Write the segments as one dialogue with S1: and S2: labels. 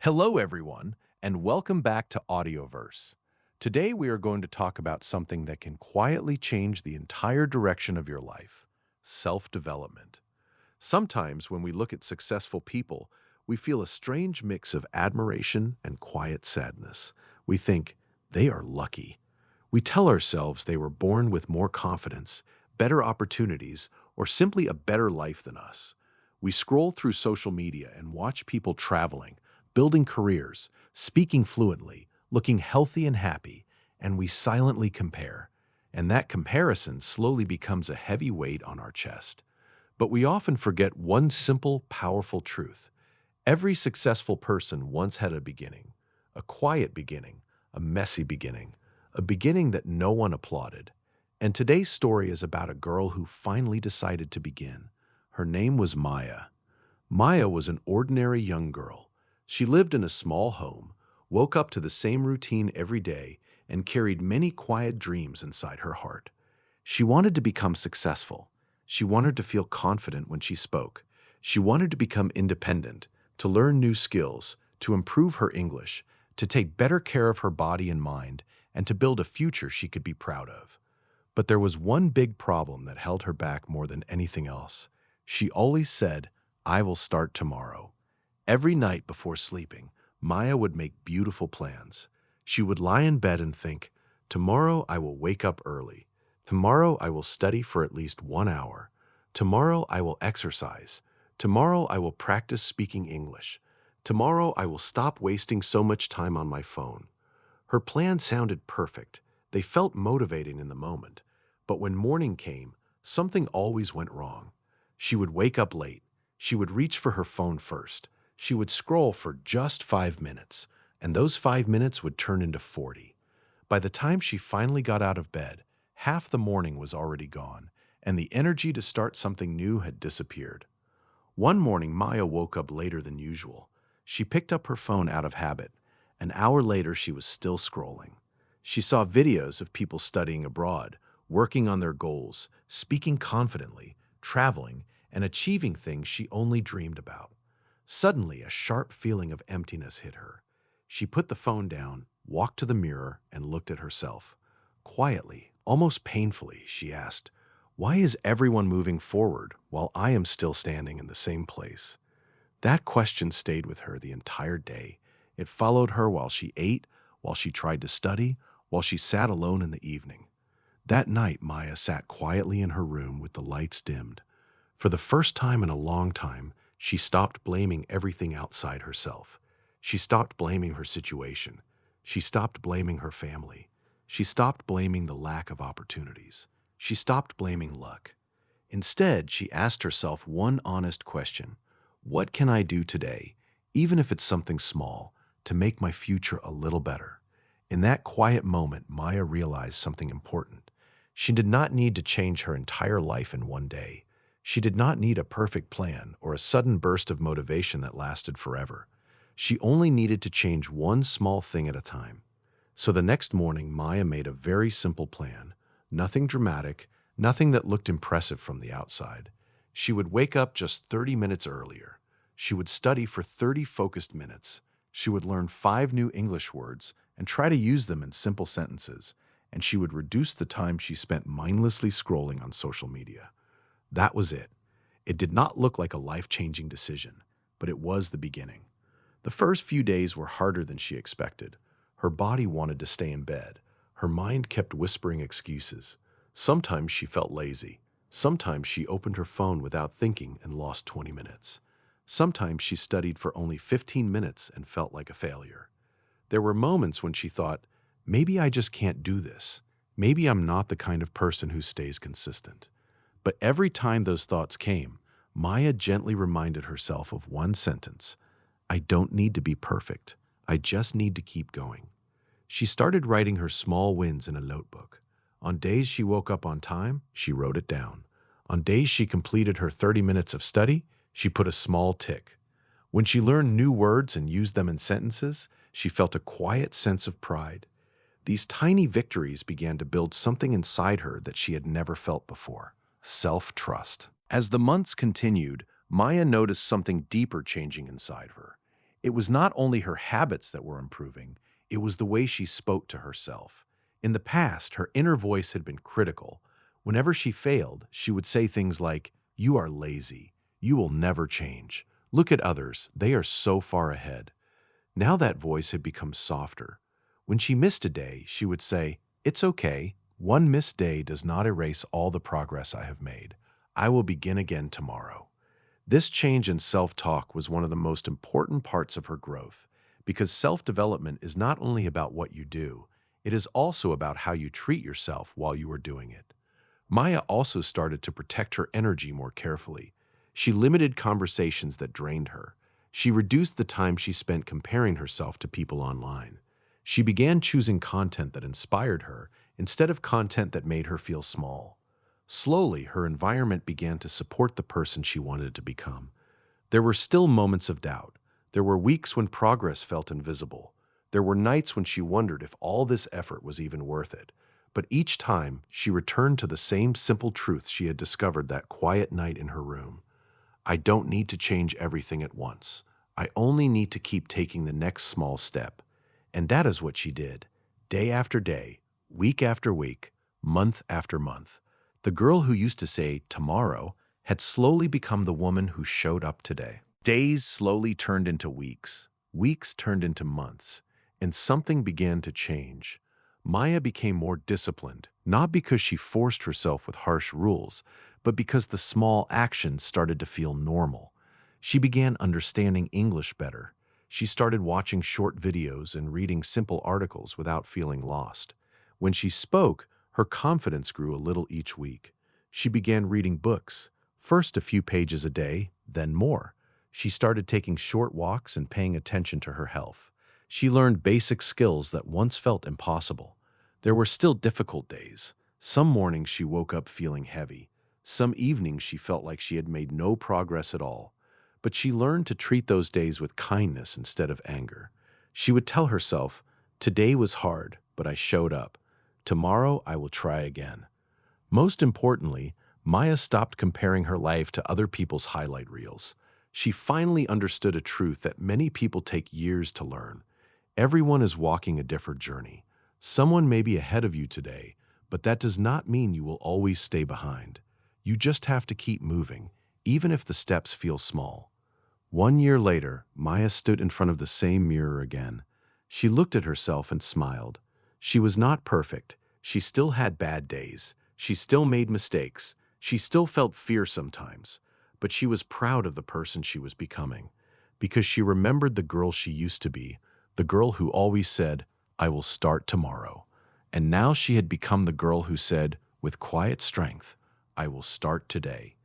S1: Hello, everyone, and welcome back to AudioVerse. Today, we are going to talk about something that can quietly change the entire direction of your life: self-development. Sometimes, when we look at successful people, we feel a strange mix of admiration and quiet sadness. We think, they are lucky. We tell ourselves they were born with more confidence, better opportunities, or simply a better life than us. We scroll through social media and watch people traveling, building careers, speaking fluently, looking healthy and happy, and we silently compare. And that comparison slowly becomes a heavy weight on our chest. But we often forget one simple, powerful truth. Every successful person once had a beginning, a quiet beginning, a messy beginning, a beginning that no one applauded. And today's story is about a girl who finally decided to begin. Her name was Maya. Maya was an ordinary young girl. She lived in a small home, woke up to the same routine every day, and carried many quiet dreams inside her heart. She wanted to become successful. She wanted to feel confident when she spoke. She wanted to become independent, to learn new skills, to improve her English, to take better care of her body and mind, and to build a future she could be proud of. But there was one big problem that held her back more than anything else. She always said, "I will start tomorrow." Every night before sleeping, Maya would make beautiful plans. She would lie in bed and think, "Tomorrow I will wake up early. Tomorrow I will study for at least 1 hour. Tomorrow I will exercise. Tomorrow I will practice speaking English. Tomorrow I will stop wasting so much time on my phone." Her plans sounded perfect. They felt motivating in the moment. But when morning came, something always went wrong. She would wake up late. She would reach for her phone first. She would scroll for just 5 minutes, and those 5 minutes would turn into 40. By the time she finally got out of bed, half the morning was already gone, and the energy to start something new had disappeared. One morning, Maya woke up later than usual. She picked up her phone out of habit. An hour later, she was still scrolling. She saw videos of people studying abroad, working on their goals, speaking confidently, traveling, and achieving things she only dreamed about. Suddenly, a sharp feeling of emptiness hit her. She put the phone down, walked to the mirror, and looked at herself. Quietly, almost painfully, she asked, "Why is everyone moving forward while I am still standing in the same place?" That question stayed with her the entire day. It followed her while she ate, while she tried to study, while she sat alone in the evening. That night, Maya sat quietly in her room with the lights dimmed. For the first time in a long time, she stopped blaming everything outside herself. She stopped blaming her situation. She stopped blaming her family. She stopped blaming the lack of opportunities. She stopped blaming luck. Instead, she asked herself one honest question: what can I do today, even if it's something small, to make my future a little better? In that quiet moment, Maya realized something important. She did not need to change her entire life in one day. She did not need a perfect plan or a sudden burst of motivation that lasted forever. She only needed to change one small thing at a time. So the next morning, Maya made a very simple plan. Nothing dramatic, nothing that looked impressive from the outside. She would wake up just 30 minutes earlier. She would study for 30 focused minutes. She would learn 5 new English words and try to use them in simple sentences. And she would reduce the time she spent mindlessly scrolling on social media. That was it. It did not look like a life-changing decision, but it was the beginning. The first few days were harder than she expected. Her body wanted to stay in bed. Her mind kept whispering excuses. Sometimes she felt lazy. Sometimes she opened her phone without thinking and lost 20 minutes. Sometimes she studied for only 15 minutes and felt like a failure. There were moments when she thought, maybe I just can't do this. Maybe I'm not the kind of person who stays consistent. But every time those thoughts came, Maya gently reminded herself of one sentence: I don't need to be perfect. I just need to keep going. She started writing her small wins in a notebook. On days she woke up on time, she wrote it down. On days she completed her 30 minutes of study, she put a small tick. When she learned new words and used them in sentences, she felt a quiet sense of pride. These tiny victories began to build something inside her that she had never felt before: self-trust. As the months continued, Maya noticed something deeper changing inside her. It was not only her habits that were improving, it was the way she spoke to herself. In the past, her inner voice had been critical. Whenever she failed, she would say things like, "You are lazy. You will never change. Look at others. They are so far ahead." Now that voice had become softer. When she missed a day, she would say, "It's okay. One missed day does not erase all the progress I have made. I will begin again tomorrow." This change in self-talk was one of the most important parts of her growth, because self-development is not only about what you do, it is also about how you treat yourself while you are doing it. Maya also started to protect her energy more carefully. She limited conversations that drained her. She reduced the time she spent comparing herself to people online. She began choosing content that inspired her instead of content that made her feel small. Slowly, her environment began to support the person she wanted to become. There were still moments of doubt. There were weeks when progress felt invisible. There were nights when she wondered if all this effort was even worth it. But each time, she returned to the same simple truth she had discovered that quiet night in her room. I don't need to change everything at once. I only need to keep taking the next small step. And that is what she did, day after day, week after week, month after month. The girl who used to say tomorrow had slowly become the woman who showed up today. Days slowly turned into weeks, weeks turned into months, and something began to change. Maya became more disciplined, not because she forced herself with harsh rules, but because the small actions started to feel normal. She began understanding English better. She started watching short videos and reading simple articles without feeling lost. When she spoke, her confidence grew a little each week. She began reading books, first a few pages a day, then more. She started taking short walks and paying attention to her health. She learned basic skills that once felt impossible. There were still difficult days. Some mornings she woke up feeling heavy. Some evenings she felt like she had made no progress at all. But she learned to treat those days with kindness instead of anger. She would tell herself, "Today was hard, but I showed up. Tomorrow I will try again." Most importantly, Maya stopped comparing her life to other people's highlight reels. She finally understood a truth that many people take years to learn. Everyone is walking a different journey. Someone may be ahead of you today, but that does not mean you will always stay behind. You just have to keep moving, even if the steps feel small. 1 year later, Maya stood in front of the same mirror again. She looked at herself and smiled. She was not perfect. She still had bad days. She still made mistakes. She still felt fear sometimes. But she was proud of the person she was becoming, because she remembered the girl she used to be, the girl who always said, "I will start tomorrow." And now she had become the girl who said, with quiet strength, "I will start today."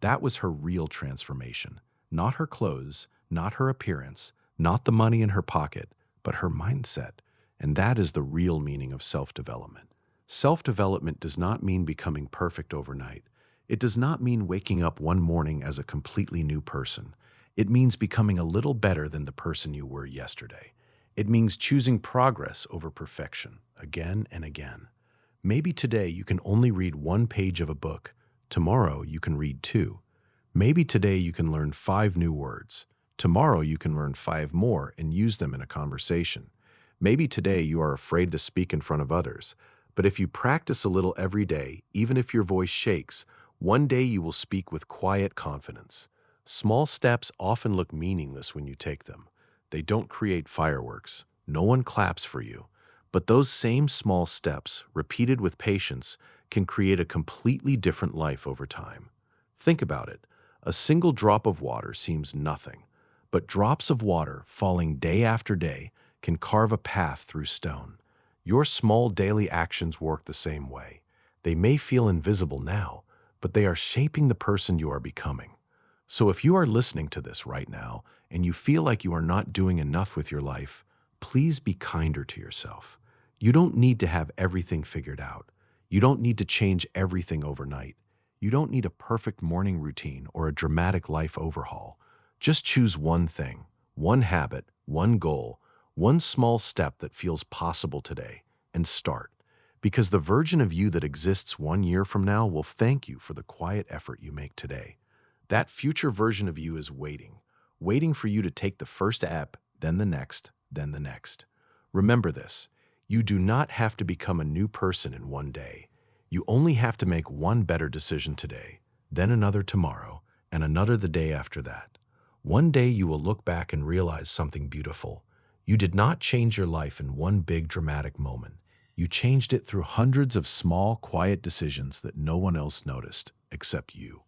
S1: That was her real transformation. Not her clothes, not her appearance, not the money in her pocket, but her mindset. And that is the real meaning of self-development. Self-development does not mean becoming perfect overnight. It does not mean waking up one morning as a completely new person. It means becoming a little better than the person you were yesterday. It means choosing progress over perfection, again and again. Maybe today you can only read one page of a book. Tomorrow you can read two. Maybe today you can learn 5 new words. Tomorrow you can learn 5 more and use them in a conversation. Maybe today you are afraid to speak in front of others, but if you practice a little every day, even if your voice shakes, one day you will speak with quiet confidence. Small steps often look meaningless when you take them. They don't create fireworks. No one claps for you. But those same small steps, repeated with patience, can create a completely different life over time. Think about it. A single drop of water seems nothing, but drops of water falling day after day can carve a path through stone. Your small daily actions work the same way. They may feel invisible now, but they are shaping the person you are becoming. So if you are listening to this right now and you feel like you are not doing enough with your life, please be kinder to yourself. You don't need to have everything figured out. You don't need to change everything overnight. You don't need a perfect morning routine or a dramatic life overhaul. Just choose one thing, one habit, one goal, one small step that feels possible today, and start. Because the version of you that exists 1 year from now will thank you for the quiet effort you make today. That future version of you is waiting for you to take the first step, then the next, then the next. Remember this, you do not have to become a new person in one day. You only have to make one better decision today, then another tomorrow, and another the day after that. One day you will look back and realize something beautiful. You did not change your life in one big dramatic moment. You changed it through hundreds of small, quiet decisions that no one else noticed, except you.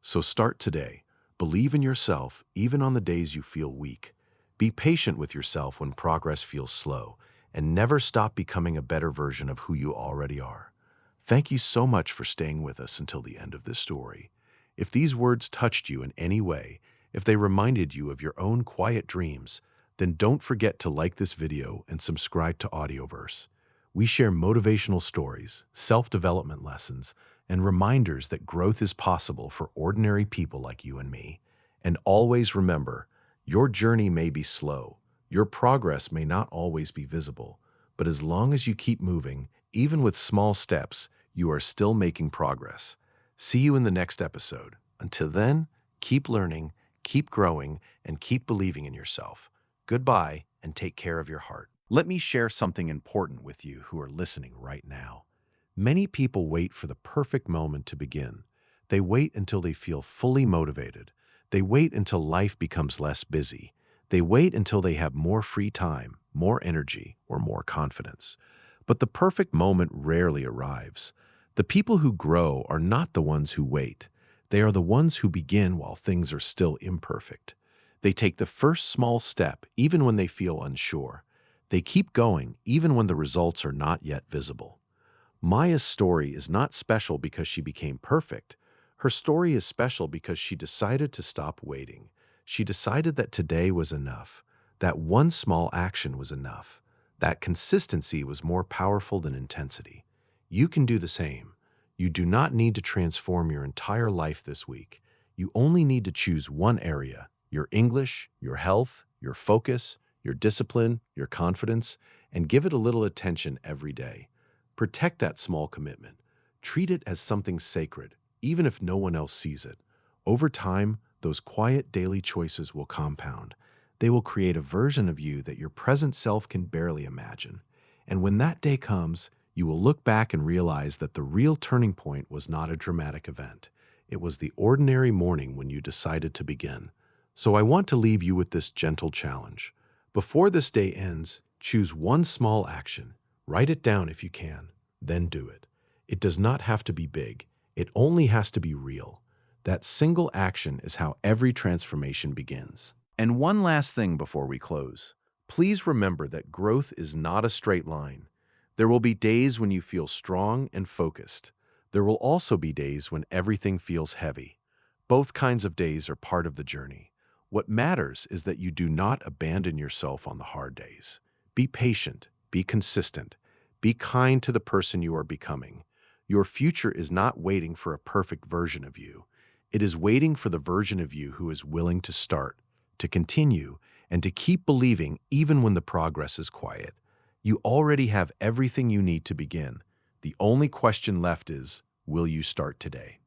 S1: So start today. Believe in yourself, even on the days you feel weak. Be patient with yourself when progress feels slow, and never stop becoming a better version of who you already are. Thank you so much for staying with us until the end of this story. If these words touched you in any way, if they reminded you of your own quiet dreams, then don't forget to like this video and subscribe to AudioVerse. We share motivational stories, self-development lessons, and reminders that growth is possible for ordinary people like you and me. And always remember, your journey may be slow, your progress may not always be visible, but as long as you keep moving, even with small steps, you are still making progress. See you in the next episode. Until then, keep learning, keep growing, and keep believing in yourself. Goodbye, and take care of your heart. Let me share something important with you who are listening right now. Many people wait for the perfect moment to begin. They wait until they feel fully motivated. They wait until life becomes less busy. They wait until they have more free time, more energy, or more confidence. But the perfect moment rarely arrives. The people who grow are not the ones who wait. They are the ones who begin while things are still imperfect. They take the first small step even when they feel unsure. They keep going even when the results are not yet visible. Maya's story is not special because she became perfect. Her story is special because she decided to stop waiting. She decided that today was enough, that one small action was enough, that consistency was more powerful than intensity. You can do the same. You do not need to transform your entire life this week. You only need to choose one area: your English, your health, your focus, your discipline, your confidence, and give it a little attention every day. Protect that small commitment. Treat it as something sacred, even if no one else sees it. Over time, those quiet daily choices will compound. They will create a version of you that your present self can barely imagine. And when that day comes, you will look back and realize that the real turning point was not a dramatic event. It was the ordinary morning when you decided to begin. So I want to leave you with this gentle challenge. Before this day ends, choose one small action. Write it down if you can, then do it. It does not have to be big. It only has to be real. That single action is how every transformation begins. And one last thing before we close. Please remember that growth is not a straight line. There will be days when you feel strong and focused. There will also be days when everything feels heavy. Both kinds of days are part of the journey. What matters is that you do not abandon yourself on the hard days. Be patient, be consistent, be kind to the person you are becoming. Your future is not waiting for a perfect version of you. It is waiting for the version of you who is willing to start, to continue, and to keep believing even when the progress is quiet. You already have everything you need to begin. The only question left is, will you start today?